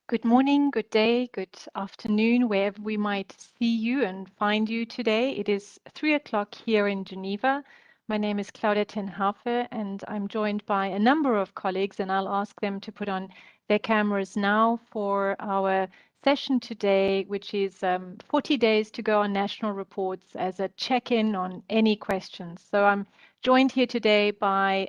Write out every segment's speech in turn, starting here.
Good morning, good day, good afternoon, wherever we might see you and find you today. It is 3 o'clock here in Geneva. My name is Claudia ten Haufe, and I'm joined by a number of colleagues, and I'll ask them to put on their cameras now for our session today, which is 40 days to go on national reports as a check-in on any questions. So I'm joined here today by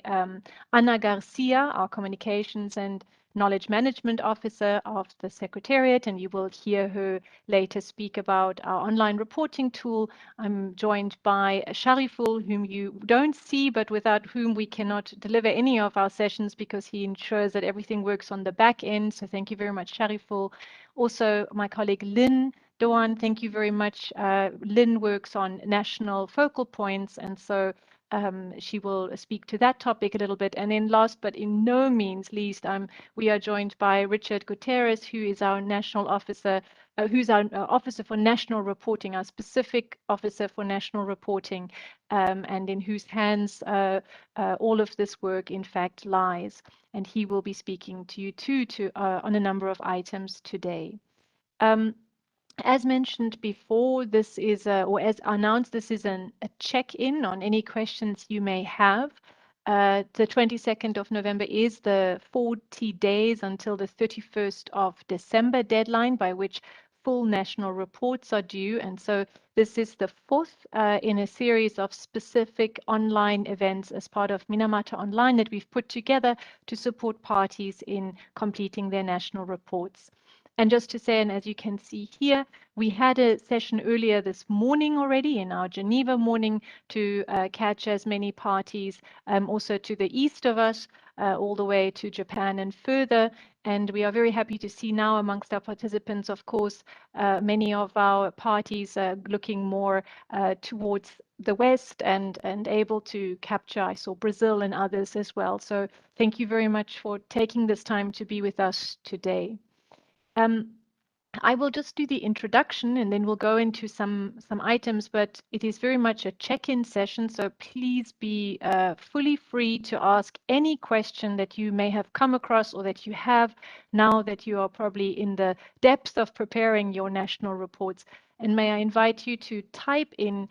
Ana Garcia, our communications and Knowledge Management Officer of the Secretariat, and you will hear her later speak about our online reporting tool. I'm joined by Shariful, whom you don't see, but without whom we cannot deliver any of our sessions because he ensures that everything works on the back end. So thank you very much, Shariful. Also, my colleague Lynn Doan, thank you very much. Lynn works on national focal points, and so she will speak to that topic a little bit. And then last but in no means least, we are joined by Richard Gutierrez, who is our national officer, who's our officer for national reporting, our specific officer for national reporting, and in whose hands all of this work in fact lies. And he will be speaking to you too on a number of items today. As mentioned before, this is, or as announced, this is a check-in on any questions you may have. The 22nd of November is the 40 days until the 31st of December deadline by which full national reports are due. And so this is the fourth in a series of specific online events as part of Minamata Online that we've put together to support parties in completing their national reports. And just to say, and as you can see here, we had a session earlier this morning already in our Geneva morning to catch as many parties also to the east of us, all the way to Japan and further. And we are very happy to see now amongst our participants, of course, many of our parties looking more towards the West and able to capture. I saw Brazil and others as well. So thank you very much for taking this time to be with us today. I will just do the introduction and then we'll go into some items, but it is very much a check-in session, so please be fully free to ask any question that you may have come across or that you have now that you are probably in the depth of preparing your national reports. And may I invite you to type in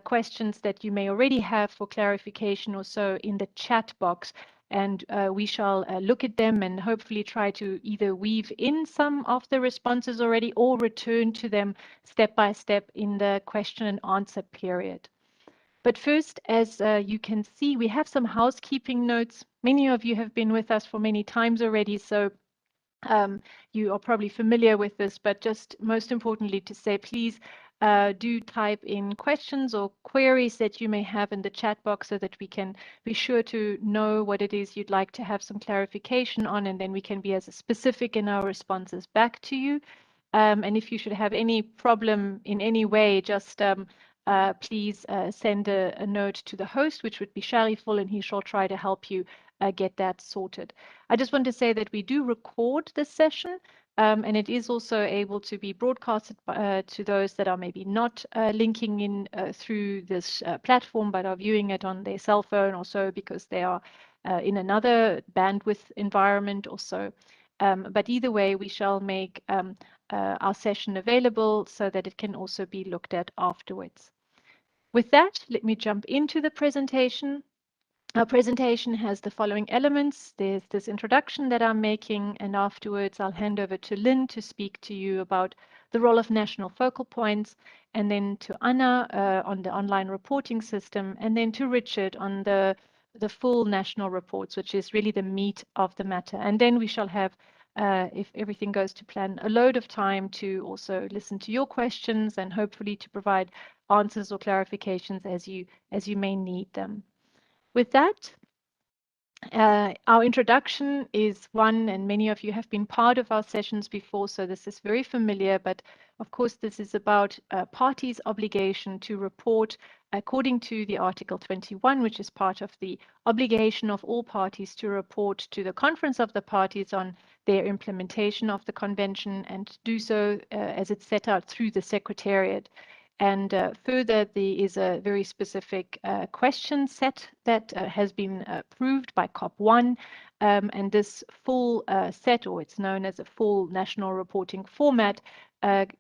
questions that you may already have for clarification or so in the chat box. And we shall look at them and hopefully try to either weave in some of the responses already or return to them step by step in the question and answer period. But first, as you can see, we have some housekeeping notes. Many of you have been with us for many times already, so you are probably familiar with this, but just most importantly to say, please do type in questions or queries that you may have in the chat box so that we can be sure to know what it is you'd like to have some clarification on, and then we can be as specific in our responses back to you. And if you should have any problem in any way, just please send a note to the host, which would be Shariful, and he shall try to help you get that sorted. I just want to say that we do record this session, and it is also able to be broadcasted to those that are maybe not linking in through this platform, but are viewing it on their cell phone or so because they are in another bandwidth environment or so. But either way, we shall make our session available so that it can also be looked at afterwards. With that, let me jump into the presentation. Our presentation has the following elements. There's this introduction that I'm making, and afterwards I'll hand over to Lynn to speak to you about the role of national focal points, and then to Anna on the online reporting system, and then to Richard on the full national reports, which is really the meat of the matter. And then we shall have, if everything goes to plan, a load of time to also listen to your questions and hopefully to provide answers or clarifications as you may need them. With that, our introduction is one, and many of you have been part of our sessions before, so this is very familiar, but of course this is about parties' obligation to report according to the Article 21, which is part of the obligation of all parties to report to the Conference of the Parties on their implementation of the Convention and do so as it's set out through the Secretariat. And further, there is a very specific question set that has been approved by COP1. And this full set, or it's known as a full national reporting format,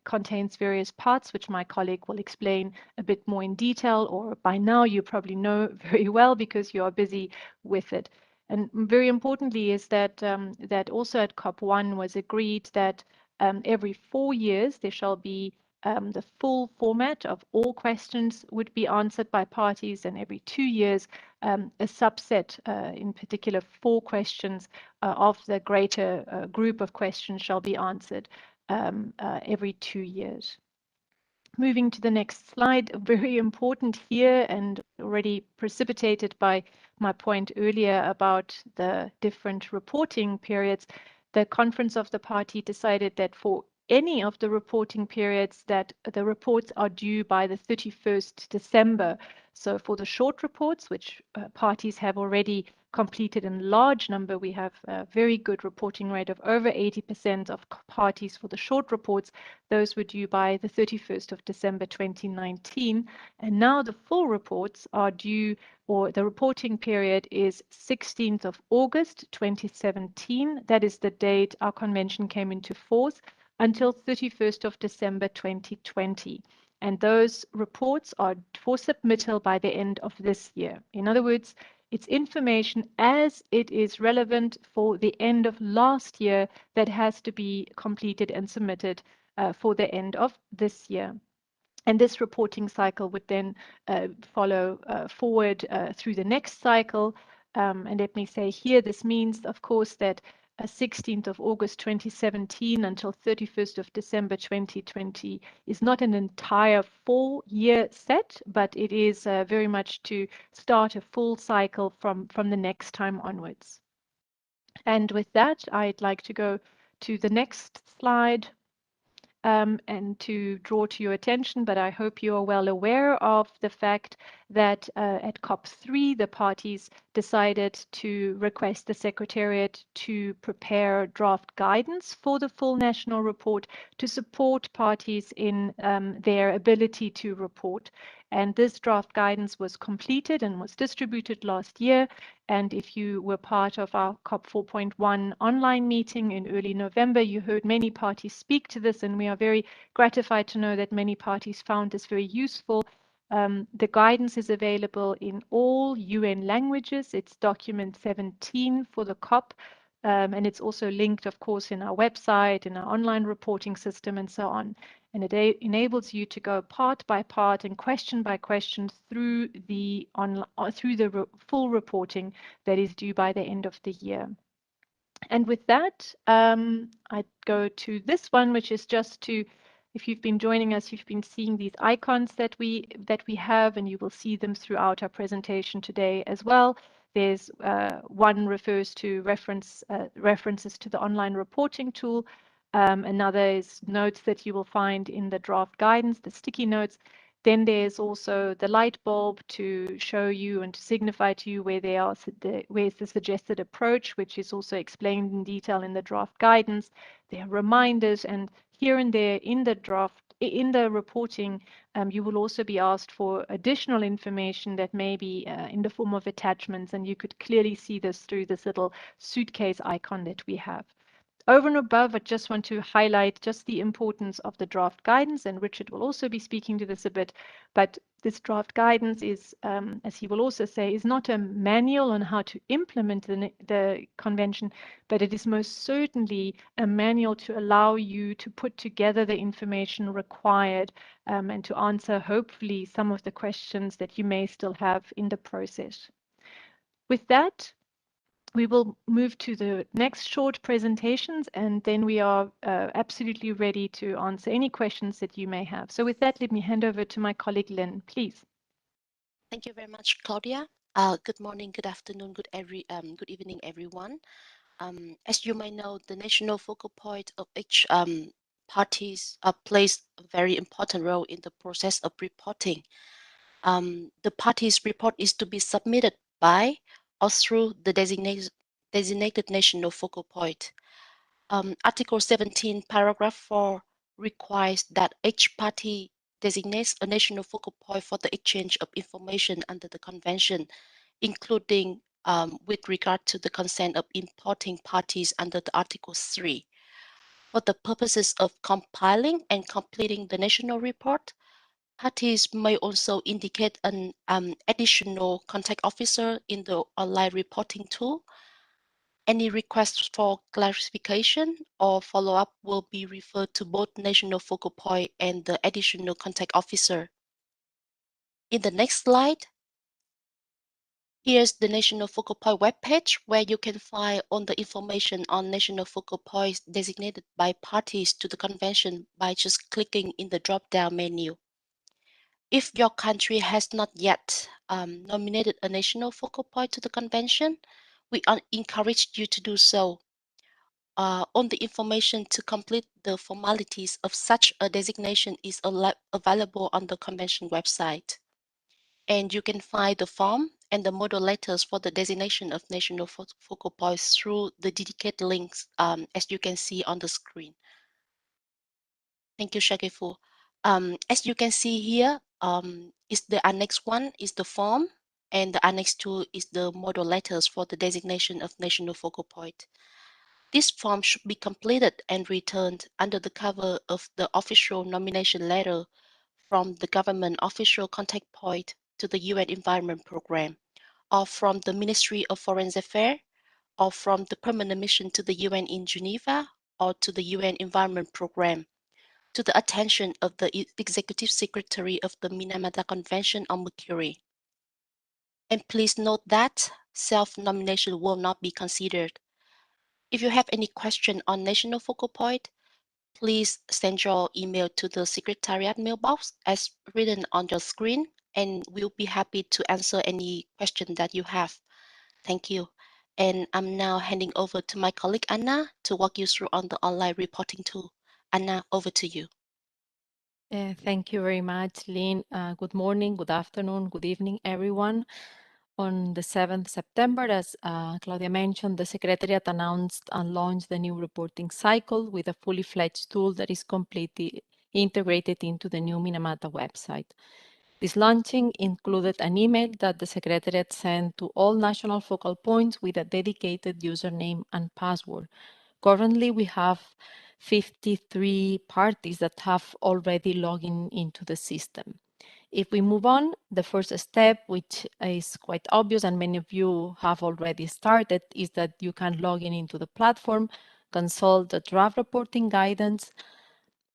contains various parts, which my colleague will explain a bit more in detail, or by now you probably know very well because you are busy with it. And very importantly is that that also at COP1 was agreed that every 4 years there shall be the full format of all questions would be answered by parties, and every 2 years a subset, in particular 4 questions of the greater group of questions shall be answered every 2 years. Moving to the next slide, very important here and already precipitated by my point earlier about the different reporting periods, the Conference of the Party decided that for any of the reporting periods that the reports are due by the 31st December. So for the short reports, which parties have already completed in large number, we have a very good reporting rate of over 80% of parties for the short reports. Those were due by the 31st of December 2019. And now the full reports are due, or the reporting period is 16th of August 2017. That is the date our convention came into force, until 31st of December 2020. And those reports are for submittal by the end of this year. In other words, it's information as it is relevant for the end of last year that has to be completed and submitted for the end of this year. And this reporting cycle would then follow forward through the next cycle. And let me say here, this means, of course, that 16th of August 2017 until 31st of December 2020 is not an entire 4-year set, but it is very much to start a full cycle from the next time onwards. And with that, I'd like to go to the next slide. And to draw to your attention, but I hope you are well aware of the fact that at COP3, the parties decided to request the Secretariat to prepare draft guidance for the full national report to support parties in their ability to report. And this draft guidance was completed and was distributed last year. And if you were part of our COP 4.1 online meeting in early November, you heard many parties speak to this, and we are very gratified to know that many parties found this very useful. The guidance is available in all UN languages. It's document 17 for the COP. And it's also linked, of course, in our website, in our online reporting system, and so on. And it enables you to go part by part and question by question through the full reporting that is due by the end of the year. And with that, I'd go to this one, which is just to, if you've been joining us, you've been seeing these icons that we have, and you will see them throughout our presentation today as well. There's one refers to references to the online reporting tool. Another is notes that you will find in the draft guidance, the sticky notes. Then there's also the light bulb to show you and to signify to you where where's the suggested approach, which is also explained in detail in the draft guidance. There are reminders, and here and there in the reporting, you will also be asked for additional information that may be in the form of attachments, and you could clearly see this through this little suitcase icon that we have. Over and above, I just want to highlight just the importance of the draft guidance, and Richard will also be speaking to this a bit, but this draft guidance is, as he will also say, is not a manual on how to implement the convention, but it is most certainly a manual to allow you to put together the information required and to answer, hopefully, some of the questions that you may still have in the process. With that, we will move to the next short presentations, and then we are absolutely ready to answer any questions that you may have. So with that, let me hand over to my colleague Lynn, please. Thank you very much, Claudia. Good morning, good afternoon, good evening, everyone. As you might know, the national focal point of each parties plays a very important role in the process of reporting. The party's report is to be submitted by or through the designated national focal point. Article 17, paragraph 4 requires that each party designates a national focal point for the exchange of information under the convention, including with regard to the consent of importing parties under the Article 3. For the purposes of compiling and completing the national report, parties may also indicate an additional contact officer in the online reporting tool. Any requests for clarification or follow-up will be referred to both national focal point and the additional contact officer. In the next slide, here's the National Focal Point webpage where you can find all the information on national focal points designated by parties to the convention by just clicking in the drop-down menu. If your country has not yet nominated a national focal point to the convention, we encourage you to do so. On the information to complete the formalities of such a designation is available on the convention website. And you can find the form and the model letters for the designation of national focal points through the dedicated links as you can see on the screen. Thank you, Shakifu. As you can see here, is the Annex 1 is the form, and the Annex 2 is the model letters for the designation of national focal point. This form should be completed and returned under the cover of the official nomination letter from the government official contact point to the UN Environment Programme, or from the Ministry of Foreign Affairs, or from the permanent mission to the UN in Geneva, or to the UN Environment Programme, to the attention of the Executive Secretary of the Minamata Convention on Mercury. And please note that self-nomination will not be considered. If you have any question on national focal point, please send your email to the Secretariat mailbox as written on your screen, and we'll be happy to answer any question that you have. Thank you. And I'm now handing over to my colleague Anna to walk you through on the online reporting tool. Anna, over to you. Thank you very much, Lynn. Good morning, good afternoon, good evening, everyone. On the 7th September, as Claudia mentioned, the Secretariat announced and launched the new reporting cycle with a fully fledged tool that is completely integrated into the new Minamata website. This launching included an email that the Secretariat sent to all national focal points with a dedicated username and password. Currently, we have 53 parties that have already logged into the system. If we move on, the first step, which is quite obvious and many of you have already started, is that you can log in into the platform, consult the draft reporting guidance,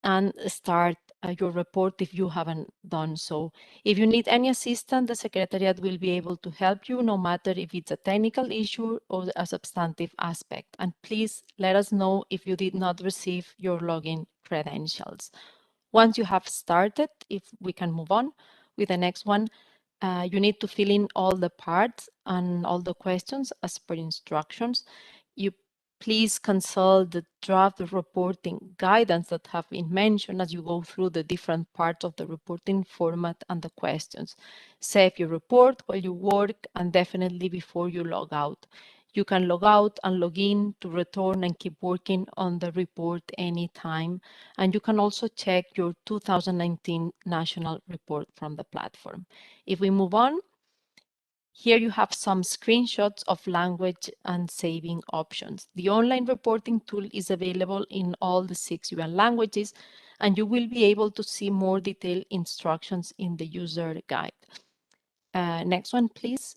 and start your report if you haven't done so. If you need any assistance, the Secretariat will be able to help you no matter if it's a technical issue or a substantive aspect. And please let us know if you did not receive your login credentials. Once you have started, if we can move on with the next one, you need to fill in all the parts and all the questions as per instructions. You please consult the draft reporting guidance that have been mentioned as you go through the different parts of the reporting format and the questions. Save your report while you work and definitely before you log out. You can log out and log in to return and keep working on the report anytime. And you can also check your 2019 national report from the platform. If we move on, here you have some screenshots of language and saving options. The online reporting tool is available in all the 6 UN languages, and you will be able to see more detailed instructions in the user guide. Next one, please.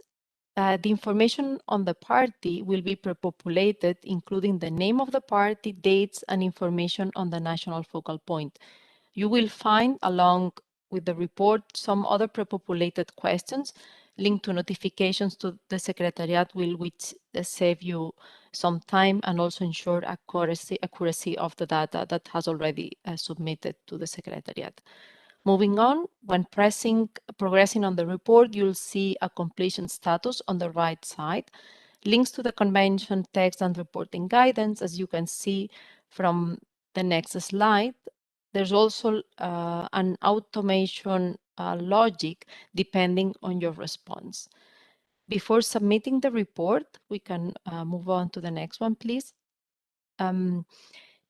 The information on the party will be pre-populated, including the name of the party, dates, and information on the national focal point. You will find, along with the report, some other pre-populated questions linked to notifications to the Secretariat, which save you some time and also ensure accuracy of the data that has already submitted to the Secretariat. Moving on, when progressing on the report, you'll see a completion status on the right side, links to the convention text and reporting guidance, as you can see from the next slide. There's also an automation logic depending on your response. Before submitting the report, we can move on to the next one, please.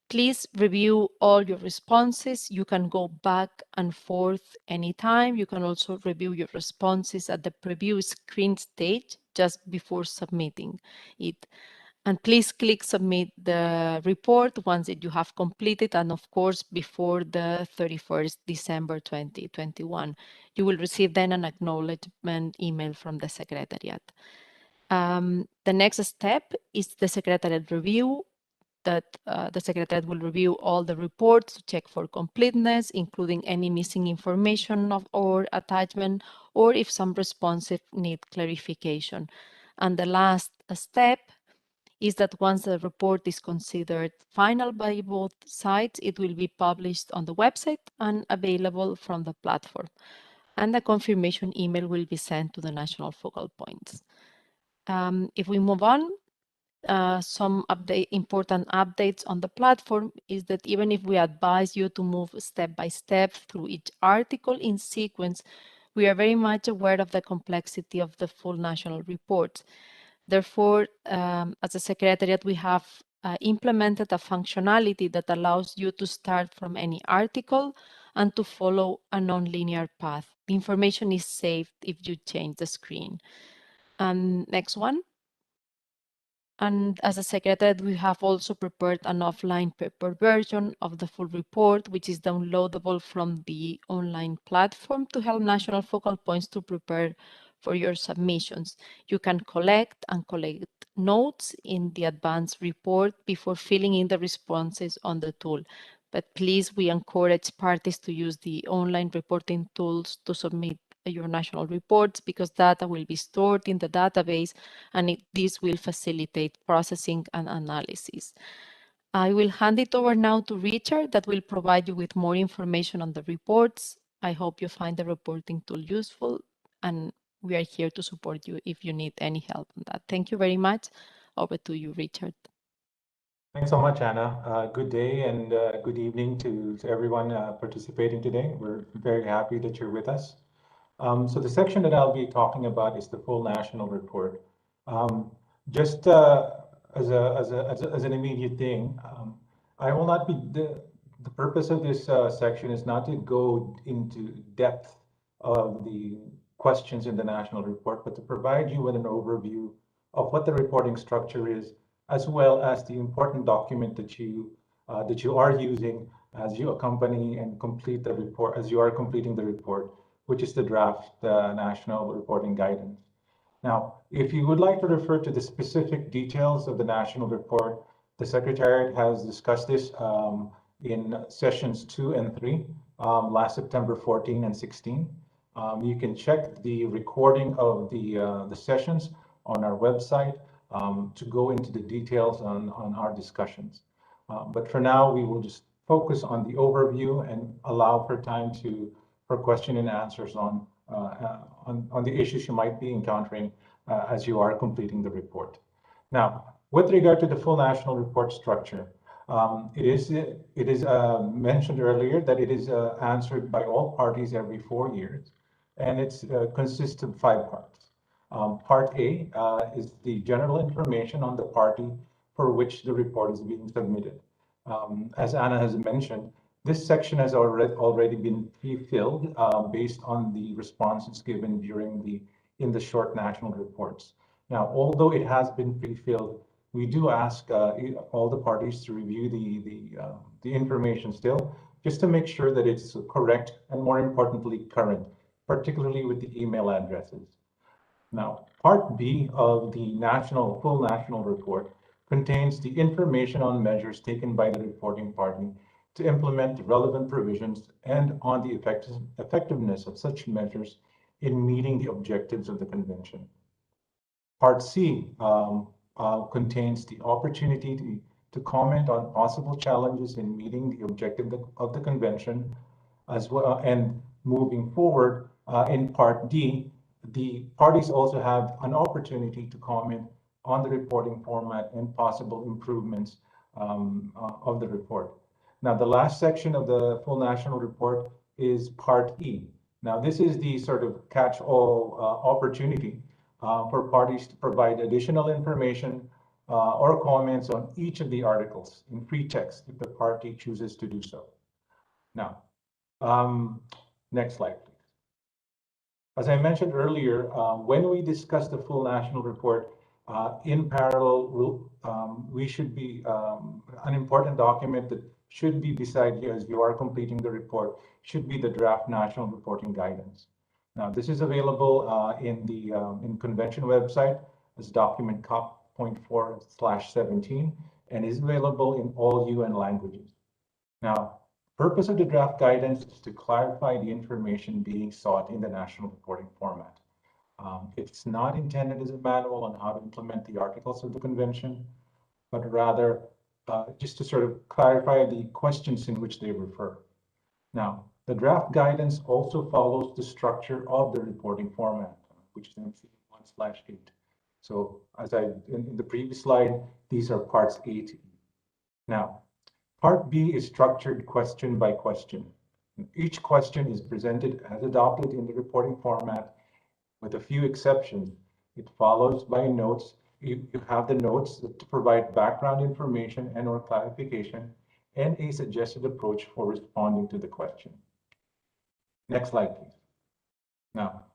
Please review all your responses. You can go back and forth anytime. You can also review your responses at the preview screen stage just before submitting it. And please click submit the report once you have completed, and of course, before the 31st December 2021. You will receive then an acknowledgement email from the Secretariat. The next step is the Secretariat review, that the Secretariat will review all the reports to check for completeness, including any missing information or attachment, or if some responsive need clarification. And the last step is that once the report is considered final by both sides, it will be published on the website and available from the platform. And the confirmation email will be sent to the national focal points. If we move on, some important updates on the platform is that even if we advise you to move step by step through each article in sequence, we are very much aware of the complexity of the full national report. Therefore, as a Secretariat, we have implemented a functionality that allows you to start from any article and to follow a non-linear path. The information is saved if you change the screen. And next one. And as a Secretariat, we have also prepared an offline paper version of the full report, which is downloadable from the online platform to help national focal points to prepare for your submissions. You can collect notes in the advanced report before filling in the responses on the tool. But please, we encourage parties to use the online reporting tools to submit your national reports, because data will be stored in the database, and this will facilitate processing and analysis. I will hand it over now to Richard, that will provide you with more information on the reports. I hope you find the reporting tool useful, and we are here to support you if you need any help on that. Thank you very much. Over to you, Richard. Thanks so much, Anna. Good day and good evening to everyone participating today. We're very happy that you're with us. So the section that I'll be talking about is the full national report. Just as an immediate thing, I will not be, the purpose of this section is not to go into depth of the questions in the national report, but to provide you with an overview of what the reporting structure is, as well as the important document that you are using as you accompany and complete the report, as you are completing the report, which is the draft national reporting guidance. Now, if you would like to refer to the specific details of the national report, the Secretariat has discussed this in sessions 2 and 3, last September 14 and 16. You can check the recording of the sessions on our website to go into the details on our discussions. But for now, we will just focus on the overview and allow for time for question and answers on the issues you might be encountering as you are completing the report. Now, with regard to the full national report structure, it is mentioned earlier that it is answered by all parties every 4 years, and it consists of 5 parts. Part A is the general information on the party for which the report is being submitted. As Anna has mentioned, this section has already been pre-filled based on the responses given in the short national reports. Now, although it has been pre-filled, we do ask all the parties to review the information still, just to make sure that it's correct and, more importantly, current, particularly with the email addresses. Now, Part B of the full national report contains the information on measures taken by the reporting party to implement the relevant provisions and on the effectiveness of such measures in meeting the objectives of the convention. Part C contains the opportunity to comment on possible challenges in meeting the objective of the convention, as well, and moving forward in Part D, the parties also have an opportunity to comment on the reporting format and possible improvements of the report. Now, the last section of the full national report is Part E. Now, this is the sort of catch-all opportunity for parties to provide additional information or comments on each of the articles in free text if the party chooses to do so. Now, next slide, please. As I mentioned earlier, when we discuss the full national report, in parallel, we should be an important document that should be beside you as you are completing the report should be the draft national reporting guidance. Now, this is available in the convention website as document COP.4/17 and is available in all UN languages. Now, purpose of the draft guidance is to clarify the information being sought in the national reporting format. It's not intended as a manual on how to implement the articles of the convention, but rather just to sort of clarify the questions in which they refer. Now, the draft guidance also follows the structure of the reporting format, which is MC 1/8. So as in the previous slide, these are parts A to E. Now, part B is structured question by question. Each question is presented as adopted in the reporting format with a few exceptions. It follows by notes. You have the notes to provide background information and or clarification and a suggested approach for responding to the question. Next slide, please. Now,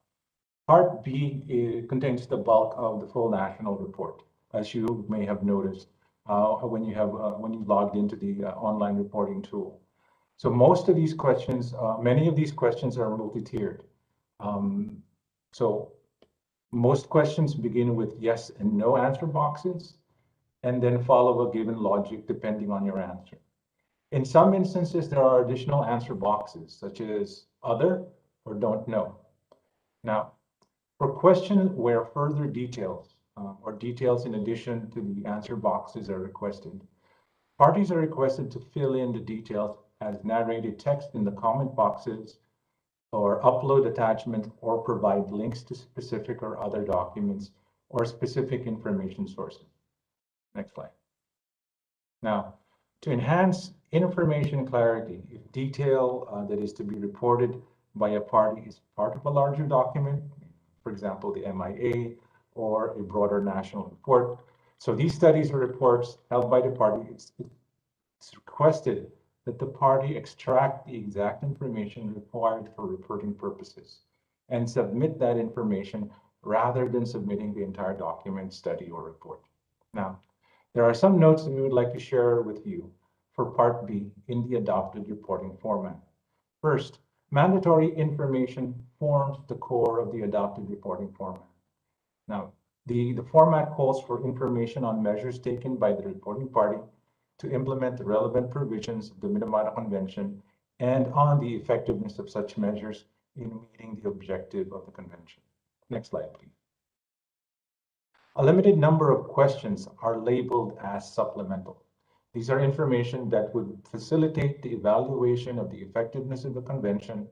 part B contains the bulk of the full national report, as you may have noticed when you logged into the online reporting tool. So most of these questions, many of these questions are multi-tiered. So most questions begin with yes and no answer boxes, and then follow a given logic depending on your answer. In some instances, there are additional answer boxes, such as other or don't know. Now, for questions where further details or details in addition to the answer boxes are requested, parties are requested to fill in the details as narrated text in the comment boxes or upload attachments or provide links to specific or other documents or specific information sources. Next slide. Now, to enhance information clarity, if detail that is to be reported by a party is part of a larger document, for example, the MIA or a broader national report. So these studies or reports held by the party, it's requested that the party extract the exact information required for reporting purposes and submit that information rather than submitting the entire document, study, or report. Now, there are some notes that we would like to share with you for Part B in the adopted reporting format. First, mandatory information forms the core of the adopted reporting format. Now, the format calls for information on measures taken by the reporting party to implement the relevant provisions of the Minamata Convention and on the effectiveness of such measures in meeting the objective of the convention. Next slide, please. A limited number of questions are labeled as supplemental. These are information that would facilitate the evaluation of the effectiveness of the convention,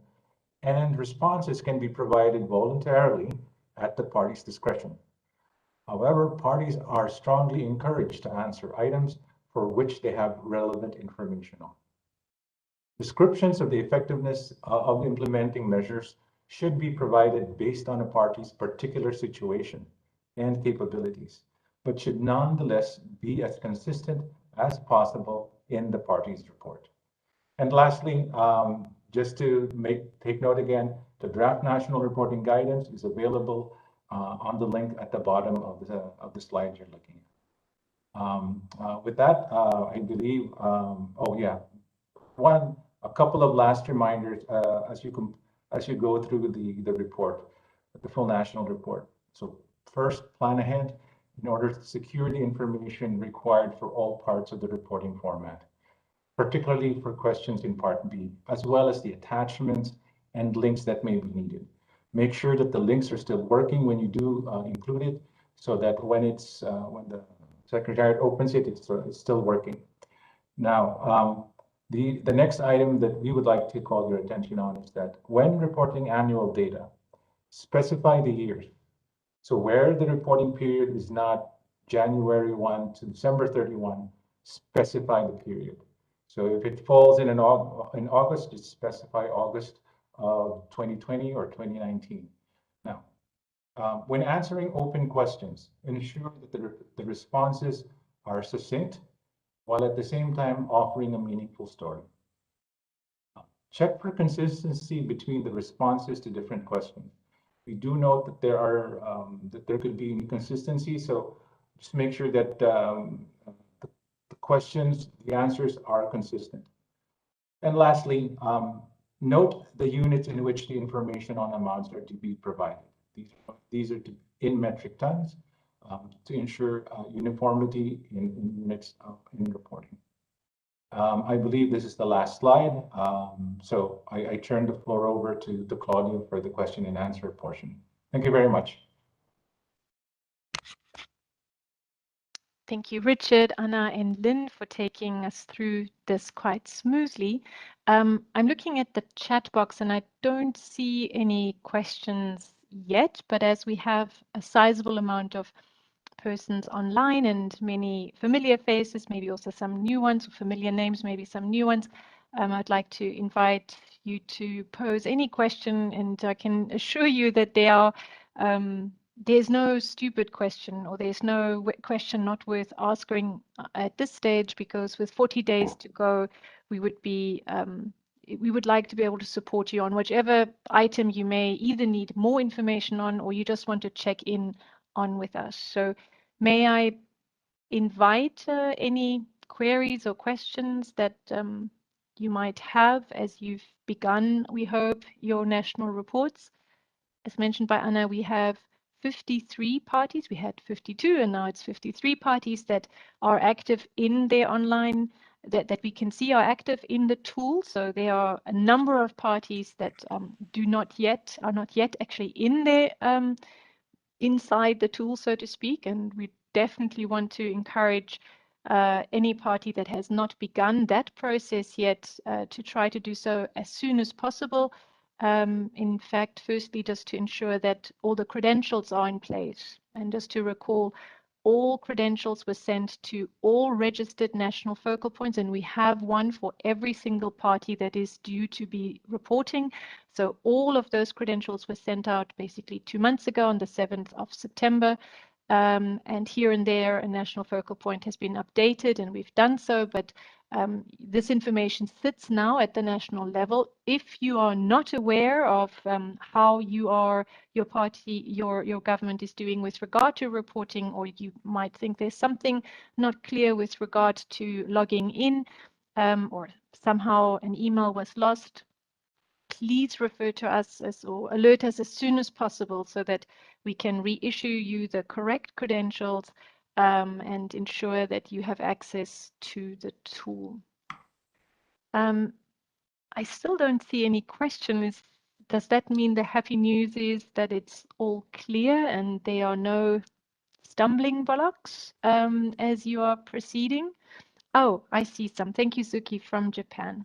and responses can be provided voluntarily at the party's discretion. However, parties are strongly encouraged to answer items for which they have relevant information on. Descriptions of the effectiveness of implementing measures should be provided based on a party's particular situation and capabilities, but should nonetheless be as consistent as possible in the party's report. And lastly, just to take note again, the draft national reporting guidance is available on the link at the bottom of the slide you're looking at. With that, I believe, oh yeah, a couple of last reminders as you go through the report, the full national report. So first, plan ahead in order to secure the information required for all parts of the reporting format, particularly for questions in Part B, as well as the attachments and links that may be needed. Make sure that the links are still working when you do include it, so that when the Secretariat opens it, it's still working. Now, the next item that we would like to call your attention on is that when reporting annual data, specify the years. So where the reporting period is not January 1 to December 31, specify the period. So if it falls in August, just specify August of 2020 or 2019. Now, When answering open questions, ensure that the responses are succinct, while at the same time offering a meaningful story. Check for consistency between the responses to different questions. We do note that there could be inconsistency, so just make sure that the questions, the answers are consistent. And lastly, note the units in which the information on amounts are to be provided. These are in metric tons to ensure uniformity in units in reporting. I believe this is the last slide. So I turn the floor over to Claudia for the question and answer portion. Thank you very much. Thank you, Richard, Anna, and Lynn for taking us through this quite smoothly. I'm looking at the chat box and I don't see any questions yet, but as we have a sizable amount of persons online and many familiar faces, maybe also some new ones, or familiar names, maybe some new ones, I'd like to invite you to pose any question, and I can assure you that there's no stupid question, or there's no question not worth asking at this stage, because with 40 days to go, we would like to be able to support you on whichever item you may either need more information on, or you just want to check in on with us. So may I invite any queries or questions that you might have as you've begun, we hope, your national reports. As mentioned by Anna, we have 53 parties. We had 52 and now it's 53 parties that are active in their online, that we can see are active in the tool. So there are a number of parties that are not yet actually in there inside the tool, so to speak, and we definitely want to encourage any party that has not begun that process yet to try to do so as soon as possible. In fact, firstly, just to ensure that all the credentials are in place, and just to recall, all credentials were sent to all registered national focal points, and we have one for every single party that is due to be reporting. So all of those credentials were sent out basically 2 months ago on the 7th of September. And here and there, a national focal point has been updated, and we've done so, but this information sits now at the national level. If you are not aware of how your party, your government is doing with regard to reporting, or you might think there's something not clear with regard to logging in, or somehow an email was lost, please refer to us or alert us as soon as possible so that we can reissue you the correct credentials and ensure that you have access to the tool. I still don't see any questions. Does that mean the happy news is that it's all clear and there are no stumbling blocks as you are proceeding? Oh, I see some. Thank you, Suki, from Japan.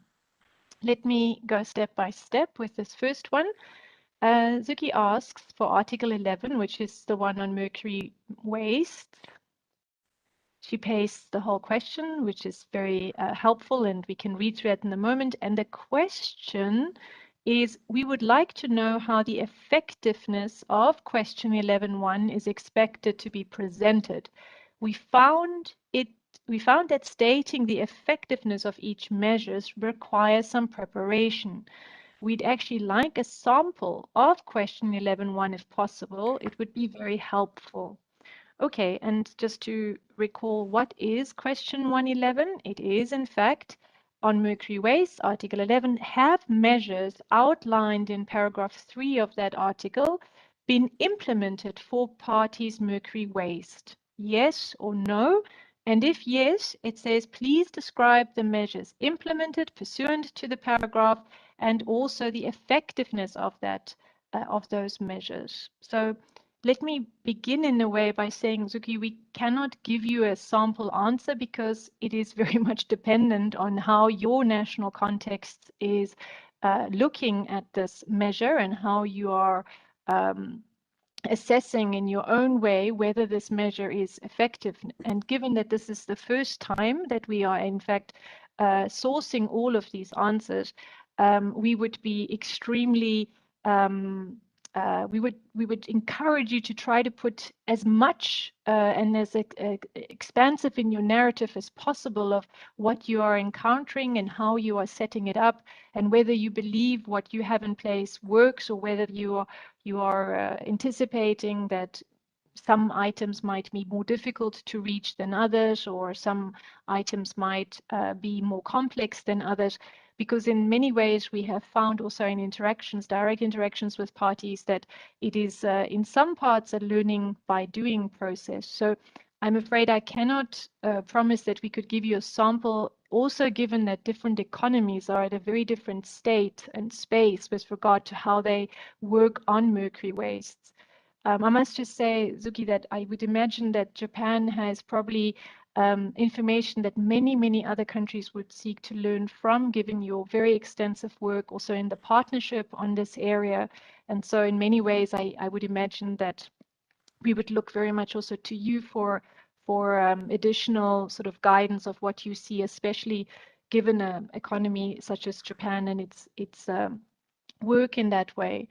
Let me go step by step with this first one. Zuki asks for Article 11, which is the one on mercury waste. She pastes the whole question, which is very helpful, and we can read through it in a moment. And the question is, we would like to know how the effectiveness of question 11.1 is expected to be presented. We found that stating the effectiveness of each measure requires some preparation. We'd actually like a sample of question 11.1 if possible. It would be very helpful. Okay, and just to recall, what is question 111? It is, in fact, on mercury waste, Article 11, have measures outlined in paragraph 3 of that article been implemented for parties' mercury waste? Yes or no? And if yes, it says, please describe the measures implemented pursuant to the paragraph and also the effectiveness of that, of those measures. So let me begin in a way by saying, Zuki, we cannot give you a sample answer because it is very much dependent on how your national context is looking at this measure and how you are assessing in your own way whether this measure is effective. And given that this is the first time that we are, in fact, sourcing all of these answers, we would be extremely we would encourage you to try to put as much and as expansive in your narrative as possible of what you are encountering and how you are setting it up, and whether you believe what you have in place works, or whether you are anticipating that some items might be more difficult to reach than others, or some items might be more complex than others. Because in many ways we have found also in interactions, direct interactions with parties, that it is in some parts a learning by doing process. So I'm afraid I cannot promise that we could give you a sample, also given that different economies are at a very different state and space with regard to how they work on mercury wastes. I must just say, Zuki, that I would imagine that Japan has probably information that many other countries would seek to learn from, given your very extensive work also in the partnership on this area. And so in many ways, I would imagine that we would look very much also to you for additional sort of guidance of what you see, especially given an economy such as Japan and its work in that way.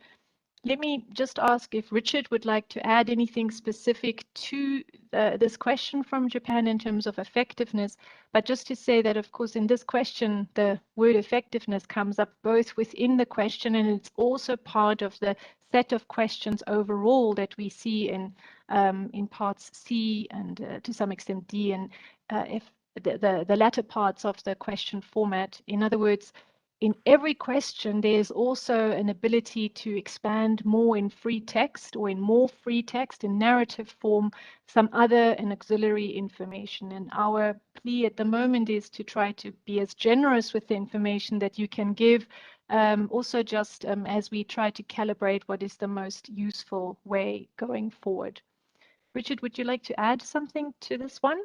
Let me just ask if Richard would like to add anything specific to this question from Japan in terms of effectiveness. But just to say that, of course, in this question, the word effectiveness comes up both within the question, and it's also part of the set of questions overall that we see in parts C and to some extent D, and if the latter parts of the question format. In other words, in every question, there's also an ability to expand more in free text, or in more free text in narrative form, some other and auxiliary information. And our plea at the moment is to try to be as generous with the information that you can give, also just as we try to calibrate what is the most useful way going forward. Richard, would you like to add something to this one?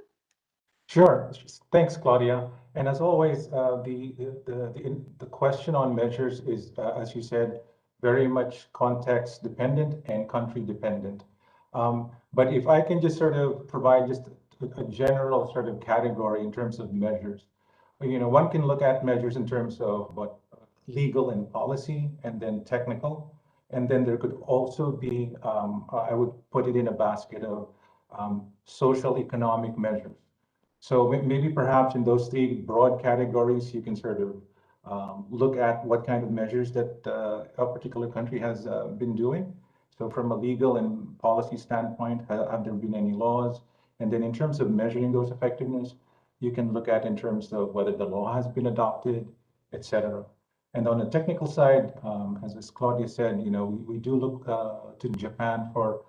Sure. Thanks, Claudia. And as always, the question on measures is, as you said, very much context dependent and country dependent. But if I can just sort of provide just a general sort of category in terms of measures, one can look at measures in terms of what legal and policy, and then technical, and then there could also be, I would put it in a basket of social economic measures. So maybe perhaps in those three broad categories, you can sort of look at what kind of measures that a particular country has been doing. So from a legal and policy standpoint, have there been any laws? And then in terms of measuring those effectiveness, you can look at in terms of whether the law has been adopted, etc. And on the technical side, as Claudia said, we do look to Japan for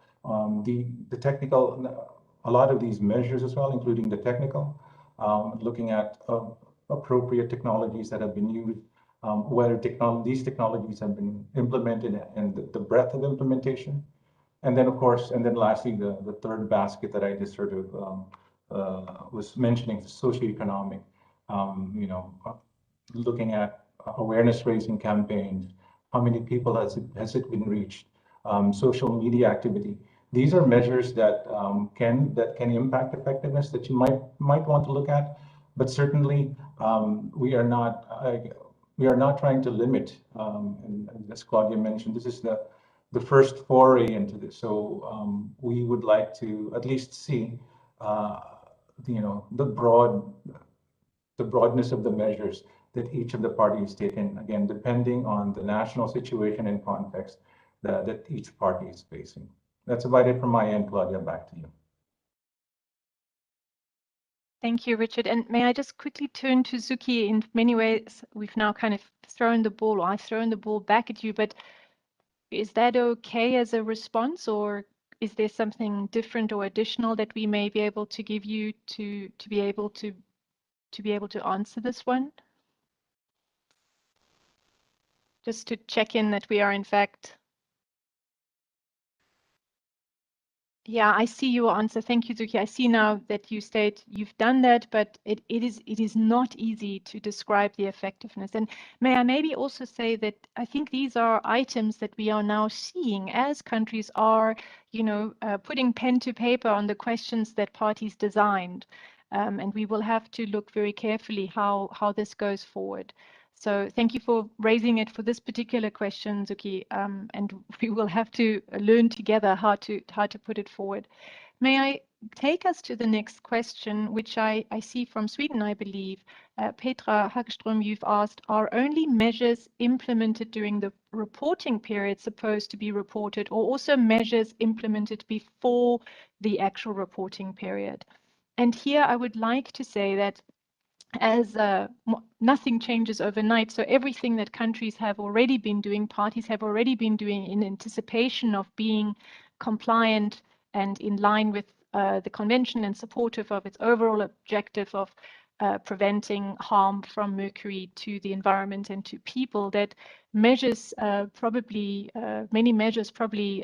the technical, a lot of these measures as well, including the technical, looking at appropriate technologies that have been used, whether these technologies have been implemented, and the breadth of implementation. And then, of course, and then lastly, the third basket that I just sort of was mentioning, socioeconomic, looking at awareness raising campaigns, how many people has it been reached, social media activity. These are measures that can impact effectiveness that you might want to look at, but certainly we are not trying to limit. And as Claudia mentioned, this is the first foray into this. So we would like to at least see the broadness of the measures that each of the parties taken, again, depending on the national situation and context that each party is facing. That's about it from my end, Claudia. Back to you. Thank you, Richard. And may I just quickly turn to Zuki? In many ways, we've now kind of thrown the ball, or I've thrown the ball back at you, but is that okay as a response, or is there something different or additional that we may be able to give you to be able to answer this one? Just to check in that we are in fact. Yeah, I see your answer. Thank you, Zuki. I see now that you state you've done that, but it is not easy to describe the effectiveness. And may I maybe also say that I think these are items that we are now seeing as countries are, putting pen to paper on the questions that parties designed. And we will have to look very carefully how this goes forward. So thank you for raising it for this particular question, Zuki, and we will have to learn together how to put it forward. May I take us to the next question, which I see from Sweden, I believe. Petra Hagström, you've asked, are only measures implemented during the reporting period supposed to be reported, or also measures implemented before the actual reporting period? And here I would like to say that as nothing changes overnight, so everything that countries have already been doing, parties have already been doing in anticipation of being compliant and in line with the convention and supportive of its overall objective of preventing harm from mercury to the environment and to people, that measures many measures probably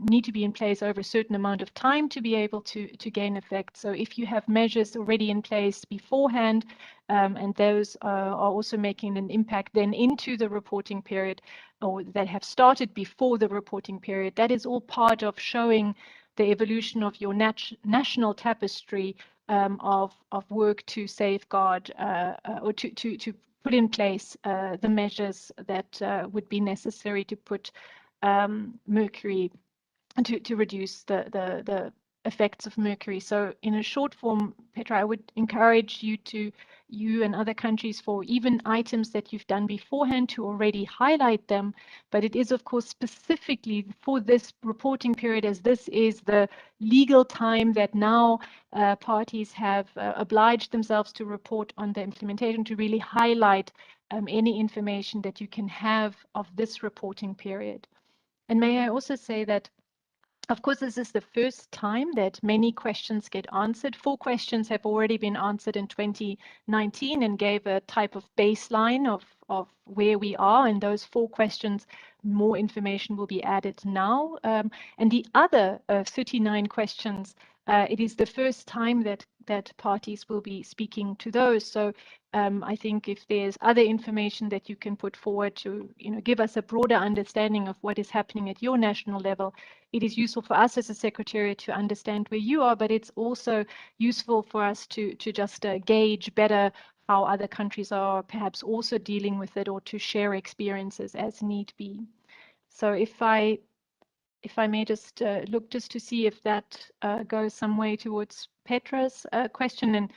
need to be in place over a certain amount of time to be able to gain effect. So if you have measures already in place beforehand, and those are also making an impact then into the reporting period, or that have started before the reporting period, that is all part of showing the evolution of your national tapestry of work to safeguard or to put in place the measures that would be necessary to put mercury, to reduce the effects of mercury. So in a short form, Petra, I would encourage you and other countries, for even items that you've done beforehand, to already highlight them. But it is, of course, specifically for this reporting period, as this is the legal time that now parties have obliged themselves to report on the implementation, to really highlight any information that you can have of this reporting period. And may I also say that, of course, this is the first time that many questions get answered. 4 questions have already been answered in 2019 and gave a type of baseline of where we are. And those 4 questions, more information will be added now. And the other 39 questions, it is the first time that parties will be speaking to those. So I think if there's other information that you can put forward to give us a broader understanding of what is happening at your national level, it is useful for us as a Secretariat to understand where you are, but it's also useful for us to just gauge better how other countries are perhaps also dealing with it, or to share experiences as need be. So if I may just look just to see if that goes some way towards Petra's question. And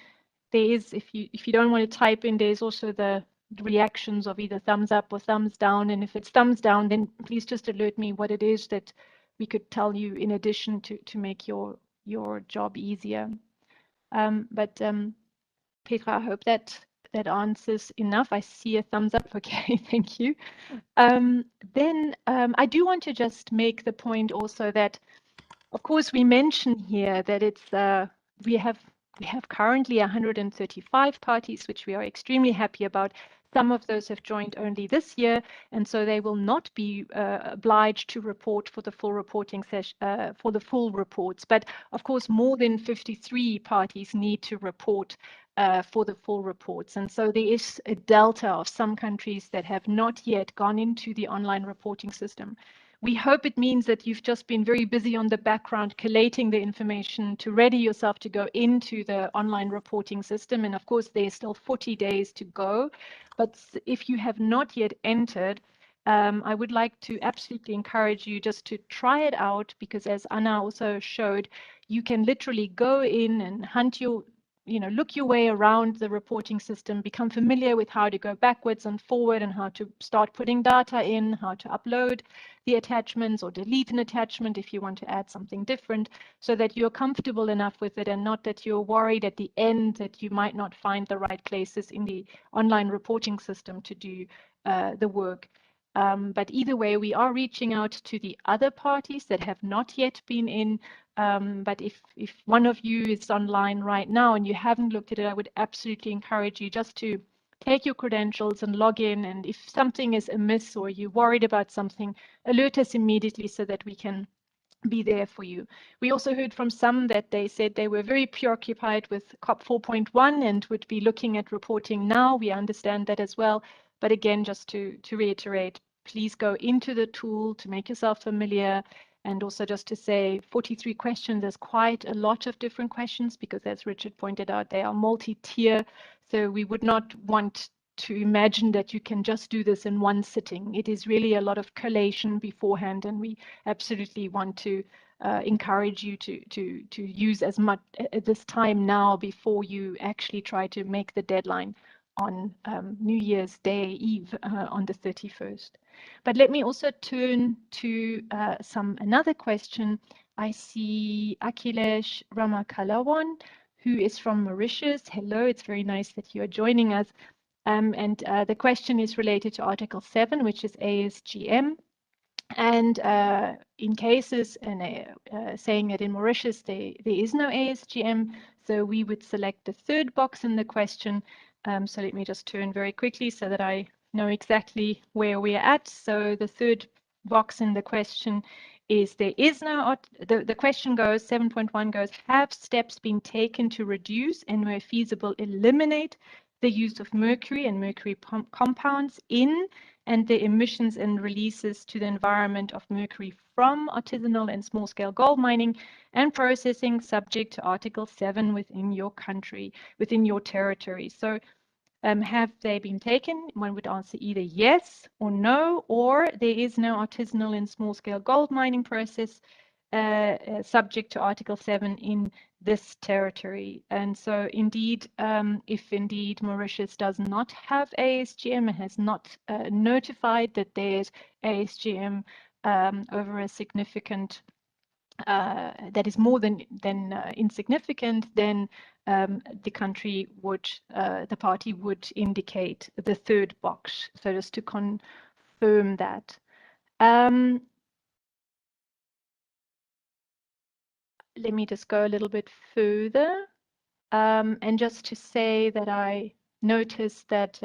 there is, if you don't want to type in, there's also the reactions of either thumbs up or thumbs down. And if it's thumbs down, then please just alert me what it is that we could tell you in addition to make your job easier. Petra, I hope that answers enough. I see a thumbs up. Okay, thank you. Then I do want to just make the point also that, of course, we mention here that it's we have currently 135 parties, which we are extremely happy about. Some of those have joined only this year, and so they will not be obliged to report for the full reporting session, for the full reports. But of course, more than 53 parties need to report for the full reports. And so there is a delta of some countries that have not yet gone into the online reporting system. We hope it means that you've just been very busy on the background collating the information to ready yourself to go into the online reporting system. And of course, there's still 40 days to go. But if you have not yet entered, I would like to absolutely encourage you just to try it out, because as Anna also showed, you can literally go in and hunt your look your way around the reporting system, become familiar with how to go backwards and forward and how to start putting data in, how to upload the attachments or delete an attachment if you want to add something different, so that you're comfortable enough with it and not that you're worried at the end that you might not find the right places in the online reporting system to do the work. But either way, we are reaching out to the other parties that have not yet been in. But if one of you is online right now and you haven't looked at it, I would absolutely encourage you just to take your credentials and log in. And if something is amiss or you're worried about something, alert us immediately so that we can be there for you. We also heard from some that they said they were very preoccupied with COP 4.1 and would be looking at reporting now. We understand that as well. But again, just to reiterate, please go into the tool to make yourself familiar. And also just to say, 43 questions, there's quite a lot of different questions because, as Richard pointed out, they are multi-tier. So we would not want to imagine that you can just do this in one sitting. It is really a lot of collation beforehand, and we absolutely want to encourage you to use as much this time now before you actually try to make the deadline on New Year's Day Eve on the 31st. But let me also turn to another question. I see Akhilesh Ramakalawan, who is from Mauritius. Hello, it's very nice that you are joining us. And the question is related to Article 7, which is ASGM. And in cases, and saying that in Mauritius there is no ASGM, so we would select the third box in the question. So let me just turn very quickly so that I know exactly where we are at. So the third box in the question is there is no, the question goes, 7.1 goes, have steps been taken to reduce and where feasible eliminate the use of mercury and mercury compounds in and the emissions and releases to the environment of mercury from artisanal and small-scale gold mining and processing subject to Article 7 within your country, within your territory. So have they been taken? One would answer either yes or no, or there is no artisanal and small-scale gold mining process subject to Article 7 in this territory. And so indeed, if indeed Mauritius does not have ASGM and has not notified that there's ASGM over a significant that is more than insignificant, then the country would, the party would indicate the third box. So just to confirm that. Let me just go a little bit further. And just to say that I noticed that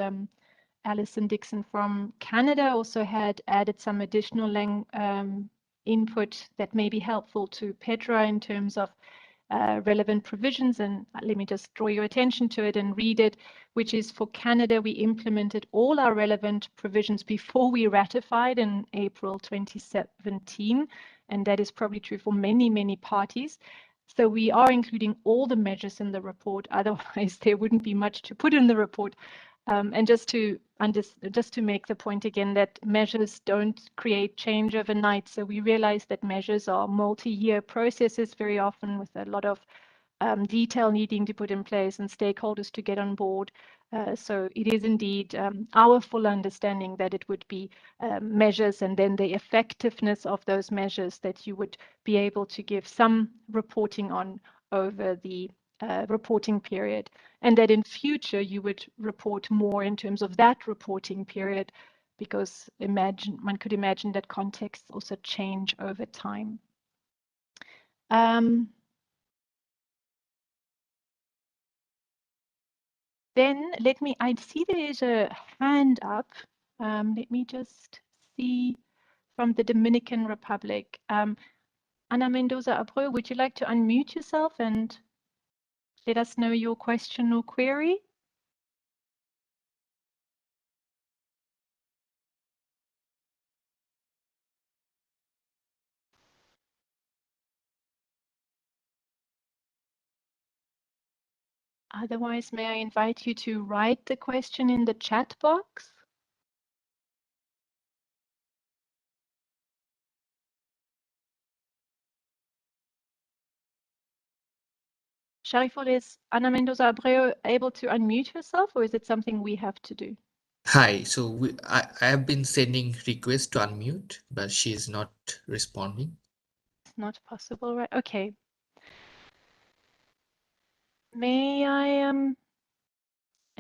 Alison Dixon from Canada also had added some additional input that may be helpful to Petra in terms of relevant provisions, and let me just draw your attention to it and read it, which is for Canada, we implemented all our relevant provisions before we ratified in April 2017, and that is probably true for many, many parties. So we are including all the measures in the report, otherwise there wouldn't be much to put in the report. And just to make the point again that measures don't create change overnight. So we realize that measures are multi-year processes very often with a lot of detail needing to put in place and stakeholders to get on board. So it is indeed our full understanding that it would be measures and then the effectiveness of those measures that you would be able to give some reporting on over the reporting period, and that in future you would report more in terms of that reporting period, because one could imagine that contexts also change over time. Then I see there is a hand up. Let me just see from the Dominican Republic. Ana Mendoza Abreu, would you like to unmute yourself and let us know your question or query? Otherwise, may I invite you to write the question in the chat box? Shariful, is Ana Mendoza Abreu able to unmute herself, or is it something we have to do? Hi, so I have been sending requests to unmute, but she is not responding. It's not possible, right? Okay. May I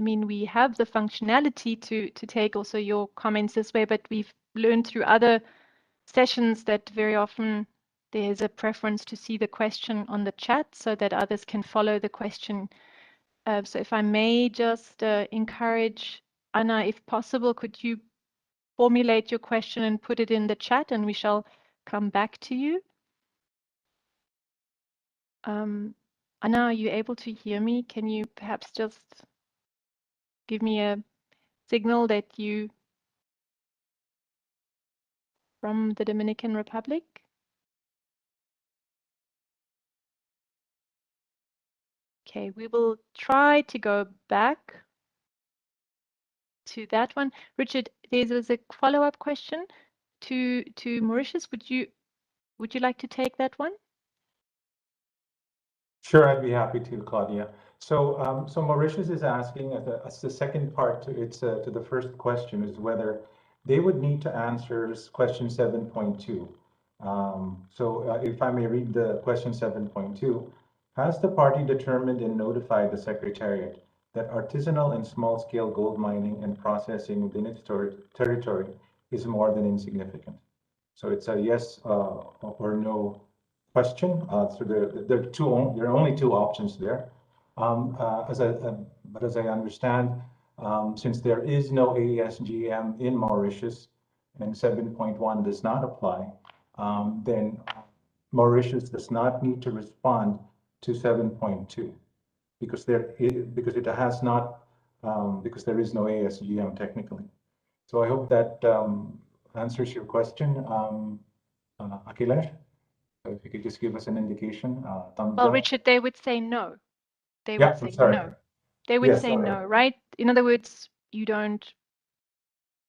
mean, we have the functionality to take also your comments this way, but we've learned through other sessions that very often there's a preference to see the question on the chat so that others can follow the question. So if I may just encourage Anna, if possible, could you formulate your question and put it in the chat, and we shall come back to you. Anna, are you able to hear me? Can you perhaps just give me a signal that you from the Dominican Republic? Okay, we will try to go back to that one. Richard, there was a follow-up question to Mauritius. Would you like to take that one? Sure, I'd be happy to, Claudia. So, Mauritius is asking as the second part to to the first question is whether they would need to answer question 7.2. If I may read the question 7.2, has the party determined and notified the Secretariat that artisanal and small-scale gold mining and processing within its territory is more than insignificant? So it's a yes or no question. So there are only two options there. But as I understand, since there is no ASGM in Mauritius and 7.1 does not apply, then Mauritius does not need to respond to 7.2 because there is no ASGM technically. So I hope that answers your question, Akhilesh. So if you could just give us an indication, thumbs Well, up. Richard, they would say no. They Yeah, would say I'm sorry. no. They would Yes, say okay. no, right? In other words,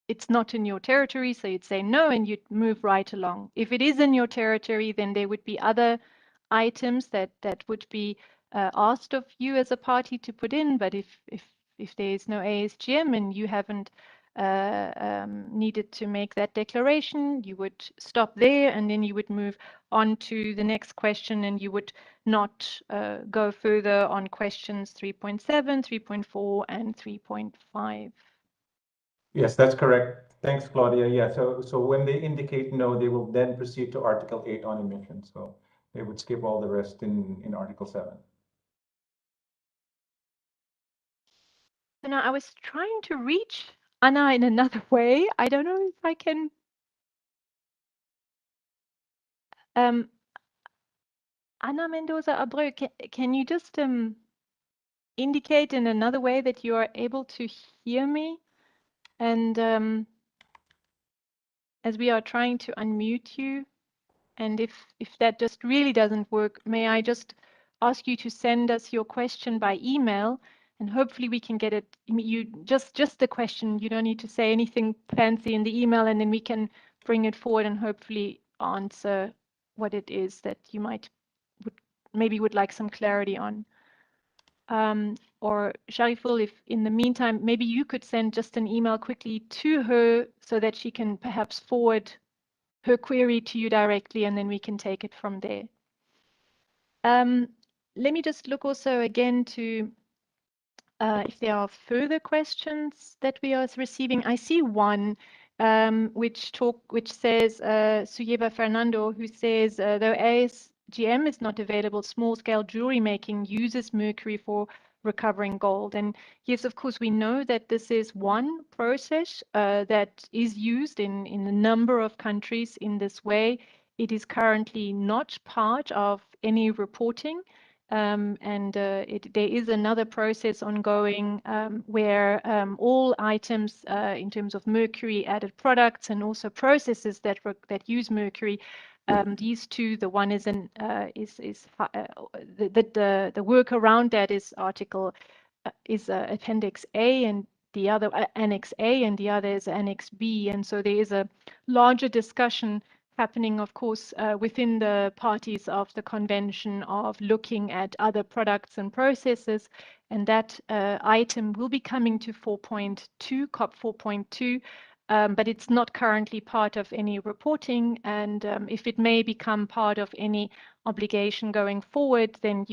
it's not in your territory, so you'd say no and you'd move right along. If it is in your territory, then there would be other items that would be asked of you as a party to put in. But if there is no ASGM and you haven't needed to make that declaration, you would stop there and then you would move on to the next question and you would not go further on questions 3.7, 3.4, and 3.5. Yes, that's correct. Thanks, Claudia. Yeah, so when they indicate no, they will then proceed to Article 8 on emissions. So they would skip all the rest in Article 7. So now I was trying to reach Anna in another way. I don't know if I can. Anna Mendoza Abreu, can you just indicate in another way that you are able to hear me? And as we are trying to unmute you, and if that just really doesn't work, may I just ask you to send us your question by email, and hopefully we can get it. You just the question. You don't need to say anything fancy in the email, and then we can bring it forward and hopefully answer what it is that you would like some clarity on. Or Shariful, if in the meantime, maybe you could send just an email quickly to her so that she can perhaps forward her query to you directly, and then we can take it from there. Let me just look also again to if there are further questions that we are receiving. I see one which says Suyeba Fernando, who says though ASGM is not available, small-scale jewelry making uses mercury for recovering gold. And yes, of course, we know that this is one process that is used in a number of countries in this way. It is currently not part of any reporting. There is another process ongoing where all items in terms of mercury added products and also processes that use mercury, these two, the one is the work around that is Appendix A, and the other Annex A, and the other is Annex B. And so there is a larger discussion happening, of course, within the parties of the convention of looking at other products and processes. And that item will be coming to 4.2, COP 4.2, but it's not currently part of any reporting. And if it may become part of any obligation going forward, then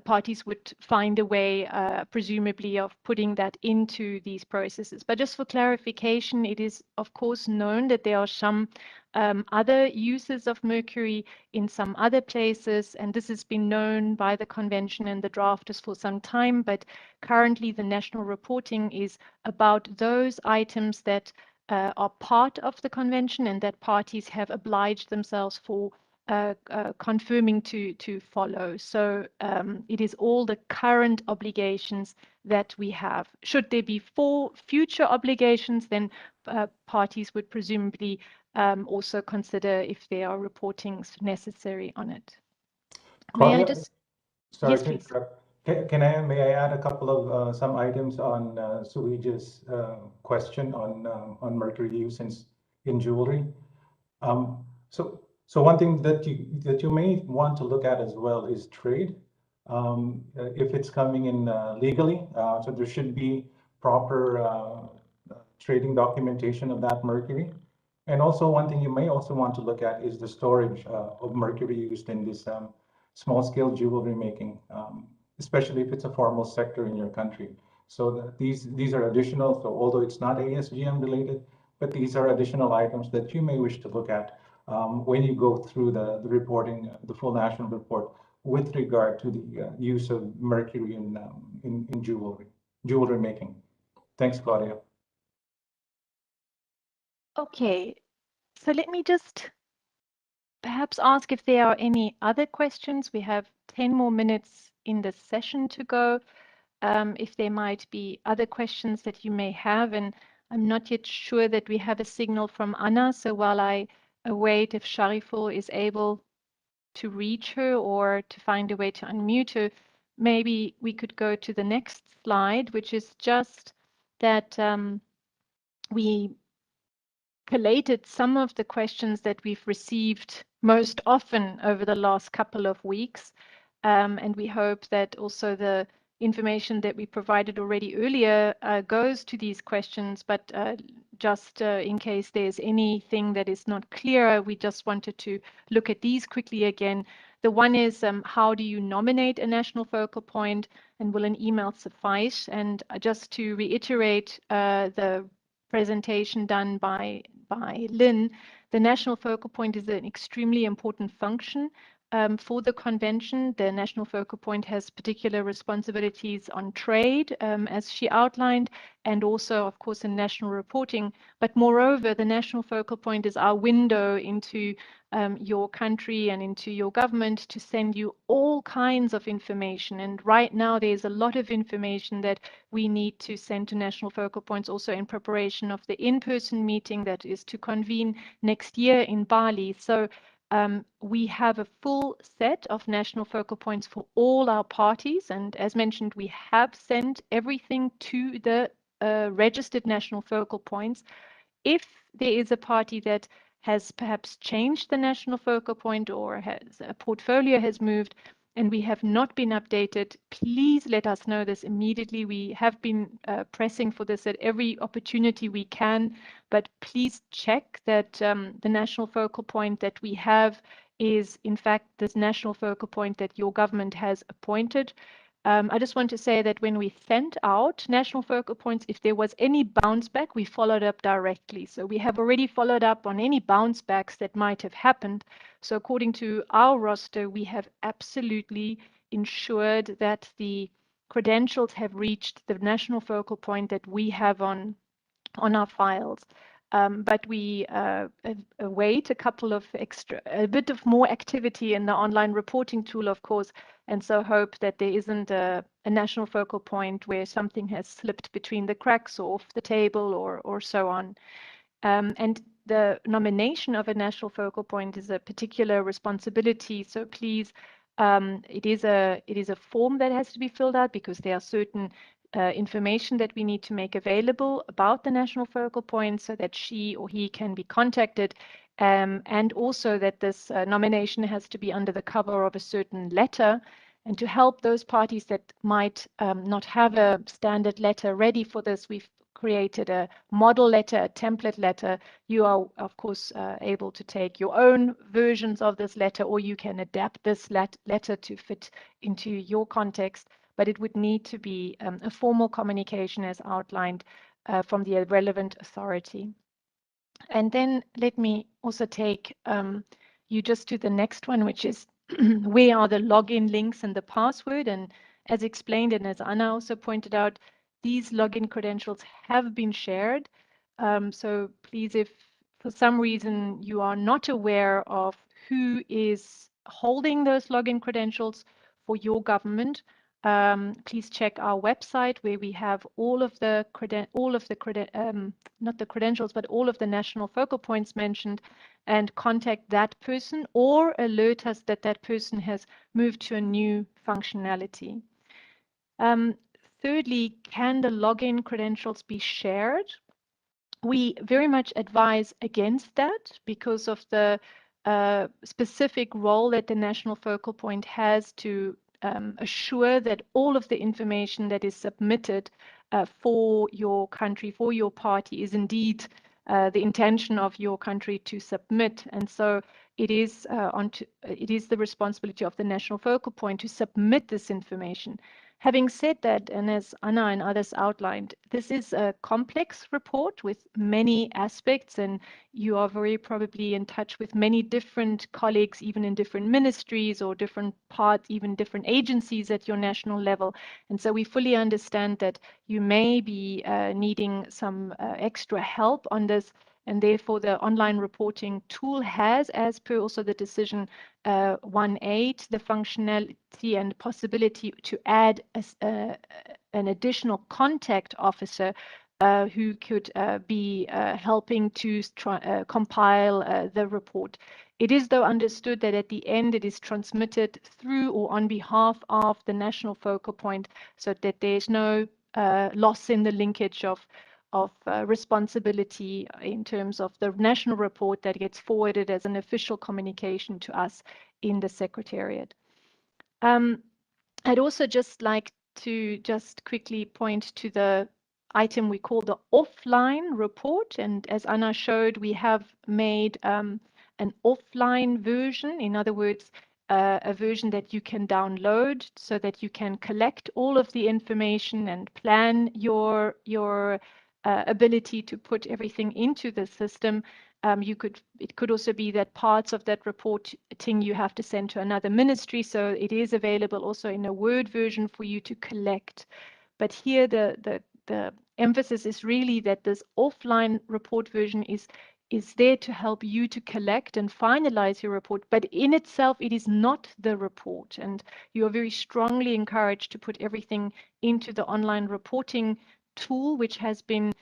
parties would find a way, presumably, of putting that into these processes. But just for clarification, it is, of course, known that there are some other uses of mercury in some other places, and this has been known by the convention and the drafters for some time, but currently the national reporting is about those items that are part of the convention and that parties have obliged themselves for confirming to follow. So it is all the current obligations that we have. Should there be future obligations, then parties would presumably also consider if there are reportings necessary on it. Claudia, May I just? sorry Yes, to please. interrupt. May I add a couple of some items on Suija's question on mercury use in jewelry? So one thing that you may want to look at as well is trade. If it's coming in legally, so there should be proper trading documentation of that mercury. And also one thing you may also want to look at is the storage of mercury used in this small scale jewelry making, especially if it's a formal sector in your country. So these are additional, so although it's not ASGM related, but these are additional items that you may wish to look at when you go through the reporting, the full national report with regard to the use of mercury in jewelry making. Thanks, Claudia. Okay, so let me just perhaps ask if there are any other questions. We have 10 more minutes in the session to go. If there might be other questions that you may have, and I'm not yet sure that we have a signal from Anna, so while I await if Shariful is able to reach her or to find a way to unmute her, maybe we could go to the next slide, which is just that we collated some of the questions that we've received most often over the last couple of weeks. And we hope that also the information that we provided already earlier goes to these questions, but just in case there's anything that is not clear, we just wanted to look at these quickly again. The one is how do you nominate a national focal point, and will an email suffice? And just to reiterate the presentation done by Lynn, the national focal point is an extremely important function for the convention. The national focal point has particular responsibilities on trade, as she outlined, and also, of course, in national reporting. But moreover, the national focal point is our window into your country and into your government to send you all kinds of information. And right now, there's a lot of information that we need to send to national focal points, also in preparation of the in-person meeting that is to convene next year in Bali. So we have a full set of national focal points for all our parties. And as mentioned, we have sent everything to the registered national focal points. If there is a party that has perhaps changed the national focal point or has a portfolio has moved and we have not been updated, please let us know this immediately. We have been pressing for this at every opportunity we can, but please check that the national focal point that we have is in fact this national focal point that your government has appointed. I just want to say that when we sent out national focal points, if there was any bounce back, we followed up directly. So we have already followed up on any bounce backs that might have happened. So according to our roster, we have absolutely ensured that the credentials have reached the national focal point that we have on our files. But we await a bit of more activity in the online reporting tool, of course, and so hope that there isn't a national focal point where something has slipped between the cracks or off the table or so on. And the nomination of a national focal point is a particular responsibility. So please, it is a form that has to be filled out because there are certain information that we need to make available about the national focal point so that she or he can be contacted, and also that this nomination has to be under the cover of a certain letter. And to help those parties that might not have a standard letter ready for this, we've created a model letter, a template letter. You are, of course, able to take your own versions of this letter, or you can adapt this letter to fit into your context. But it would need to be a formal communication as outlined from the relevant authority. And then let me also take you just to the next one, which is where are the login links and the password? And as explained, and as Anna also pointed out, these login credentials have been shared. So please, if for some reason you are not aware of who is holding those login credentials for your government, please check our website where we have all of the not the credentials, but all of the national focal points mentioned, and contact that person or alert us that that person has moved to a new functionality. Thirdly, can the login credentials be shared? We very much advise against that because of the specific role that the national focal point has to assure that all of the information that is submitted for your country, for your party, is indeed the intention of your country to submit. And so it is the responsibility of the national focal point to submit this information. Having said that, and as Anna and others outlined, this is a complex report with many aspects, and you are very probably in touch with many different colleagues, even in different ministries or different parts, even different agencies at your national level. And so we fully understand that you may be needing some extra help on this. And therefore, the online reporting tool has, as per also the decision 1.8, the functionality and possibility to add an additional contact officer who could be helping to compile the report. It is, though, understood that at the end it is transmitted through or on behalf of the national focal point, so that there's no loss in the linkage of responsibility in terms of the national report that gets forwarded as an official communication to us in the Secretariat. I'd also just like to just quickly point to the item we call the offline report. And as Anna showed, we have made an offline version. In other words, a version that you can download so that you can collect all of the information and plan your ability to put everything into the system. It could also be that parts of that reporting you have to send to another ministry, so it is available also in a Word version for you to collect. But here the emphasis is really that this offline report version is there to help you to collect and finalize your report, but in itself it is not the report, and you are very strongly encouraged to put everything into the online reporting tool, which has been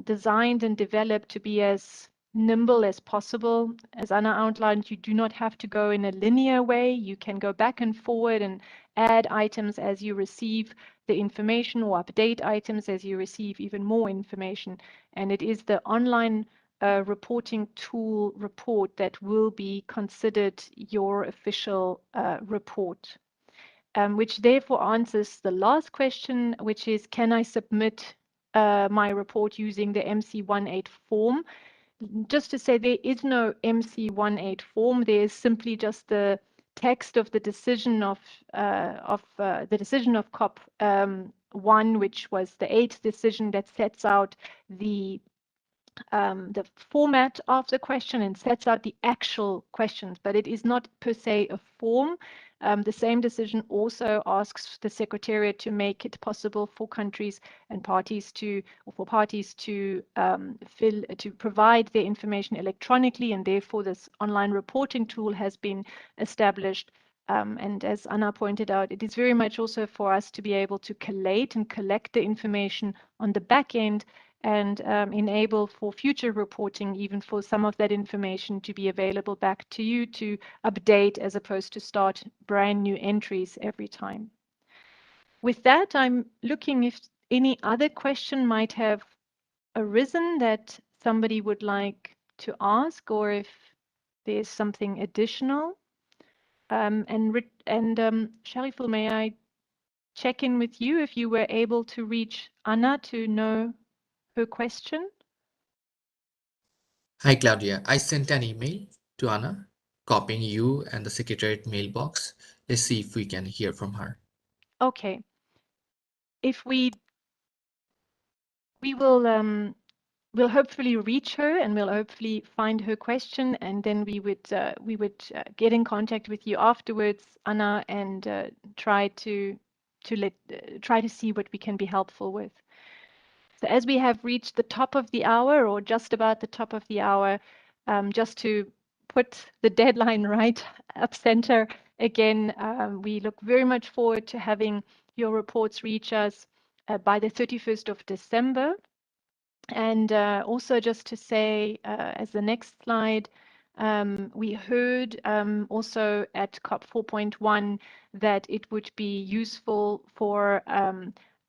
designed and developed to be as nimble as possible. As Anna outlined, you do not have to go in a linear way. You can go back and forward and add items as you receive the information or update items as you receive even more information. And it is the online reporting tool report that will be considered your official report. Which therefore answers the last question, which is, can I submit my report using the MC18 form? Just to say, there is no MC18 form. There is simply just the text of the decision of COP 1, which was the 8th decision that sets out the format of the question and sets out the actual questions, but it is not per se a form. The same decision also asks the Secretariat to make it possible for countries and parties to, or for parties to provide their information electronically, and therefore this online reporting tool has been established. And as Anna pointed out, it is very much also for us to be able to collate and collect the information on the back end and enable for future reporting, even for some of that information to be available back to you to update as opposed to start brand new entries every time. With that, I'm looking if any other question might have arisen that somebody would like to ask, or if there's something additional. Shariful, may I check in with you if you were able to reach Anna to know her question? Hi, Claudia. I sent an email to Anna, copying you and the Secretariat mailbox. Let's see if we can hear from her. Okay. If we will we'll hopefully reach her and we'll hopefully find her question, and then we would get in contact with you afterwards, Anna, and try to see what we can be helpful with. So as we have reached the top of the hour, or just about the top of the hour, just to put the deadline right up center again, we look very much forward to having your reports reach us by the 31st of December. And also just to say, as the next slide, We heard also at COP 4.1 that it would be useful for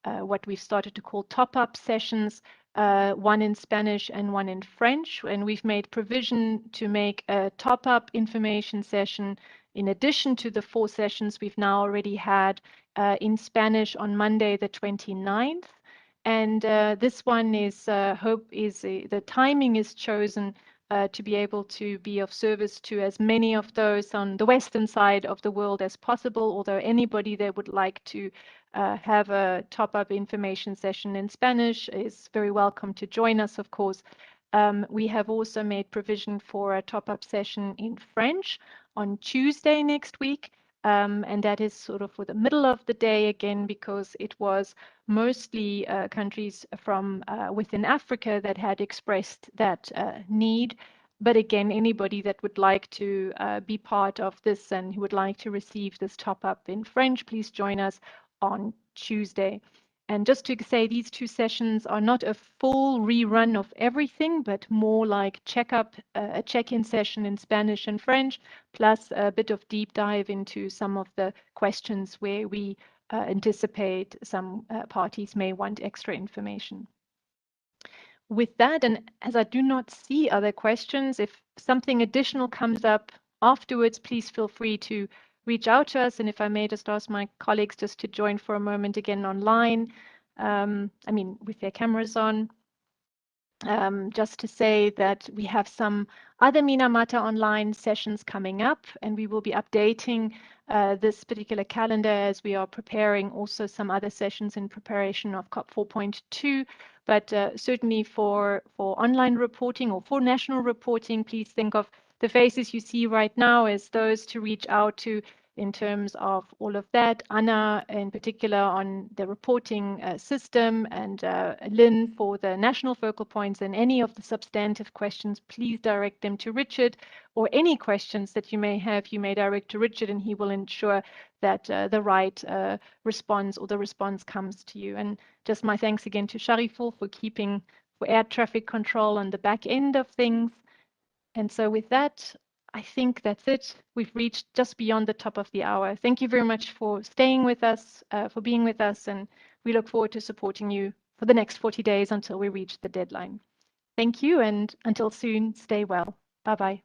what we've started to call top-up sessions, one in Spanish and one in French. And we've made provision to make a top-up information session in addition to the 4 sessions we've now already had in Spanish on Monday, the 29th. And this one is, the timing is chosen to be able to be of service to as many of those on the Western side of the world as possible, although anybody that would like to have a top-up information session in Spanish is very welcome to join us, of course. We have also made provision for a top-up session in French on Tuesday next week. And that is sort of for the middle of the day again, because it was mostly countries from within Africa that had expressed that need. But again, anybody that would like to be part of this and who would like to receive this top-up in French, please join us on Tuesday. And just to say, these 2 sessions are not a full rerun of everything, but more like a check-in session in Spanish and French, plus a bit of deep dive into some of the questions where we anticipate some parties may want extra information. With that, and as I do not see other questions, if something additional comes up afterwards, please feel free to reach out to us. And if I may just ask my colleagues just to join for a moment again online, with their cameras on. Just to say that we have some other Minamata online sessions coming up, and we will be updating this particular calendar as we are preparing also some other sessions in preparation of COP 4.2. But certainly for online reporting or for national reporting, please think of the faces you see right now as those to reach out to in terms of all of that. Anna in particular on the reporting system, and Lynn for the national focal points, and any of the substantive questions, please direct them to Richard, or any questions that you may have, you may direct to Richard, and he will ensure that the right response or the response comes to you. And just my thanks again to Shariful for air traffic control on the back end of things. And so with that, I think that's it. We've reached just beyond the top of the hour. Thank you very much for staying with us, for being with us, and we look forward to supporting you for the next 40 days until we reach the deadline. Thank you, and until soon, stay well. Bye-bye.